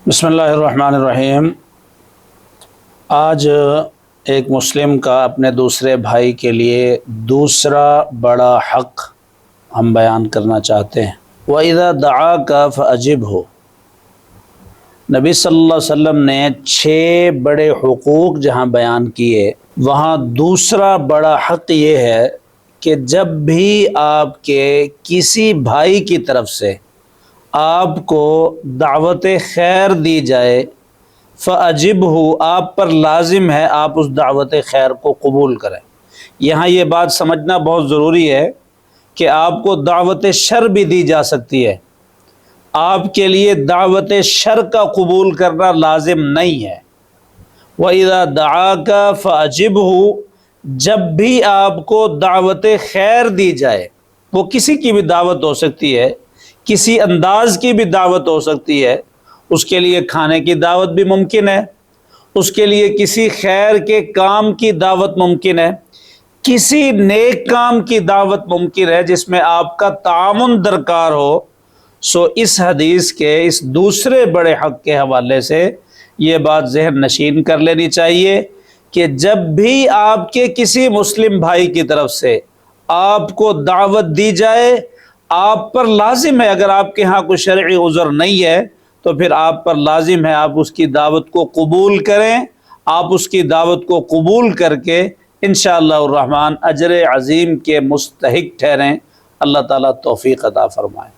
بسم اللہ الرحمن الرحیم۔ آج ایک مسلم کا اپنے دوسرے بھائی کے لیے دوسرا بڑا حق ہم بیان کرنا چاہتے ہیں۔ وَإِذَا دَعَاكَ فَأَجِبْهُ۔ نبی صلی اللہ علیہ وسلم نے 6 بڑے حقوق جہاں بیان کیے، وہاں دوسرا بڑا حق یہ ہے کہ جب بھی آپ کے کسی بھائی کی طرف سے آپ کو دعوت خیر دی جائے، فَأَجِبْهُ، آپ پر لازم ہے آپ اس دعوت خیر کو قبول کریں۔ یہاں یہ بات سمجھنا بہت ضروری ہے کہ آپ کو دعوت شر بھی دی جا سکتی ہے، آپ کے لیے دعوت شر کا قبول کرنا لازم نہیں ہے۔ وَإِذَا دَعَاكَ فَأَجِبْهُ، جب بھی آپ کو دعوت خیر دی جائے، وہ کسی کی بھی دعوت ہو سکتی ہے، کسی انداز کی بھی دعوت ہو سکتی ہے، اس کے لیے کھانے کی دعوت بھی ممکن ہے، اس کے لیے کسی خیر کے کام کی دعوت ممکن ہے، کسی نیک کام کی دعوت ممکن ہے جس میں آپ کا تعاون درکار ہو۔ سو اس حدیث کے اس دوسرے بڑے حق کے حوالے سے یہ بات ذہن نشین کر لینی چاہیے کہ جب بھی آپ کے کسی مسلم بھائی کی طرف سے آپ کو دعوت دی جائے، آپ پر لازم ہے، اگر آپ کے ہاں کوئی شرعی عذر نہیں ہے تو پھر آپ پر لازم ہے آپ اس کی دعوت کو قبول کریں، آپ اس کی دعوت کو قبول کر کے انشاءاللہ الرحمن اجر عظیم کے مستحق ٹھہریں۔ اللہ تعالیٰ توفیق عطا فرمائے۔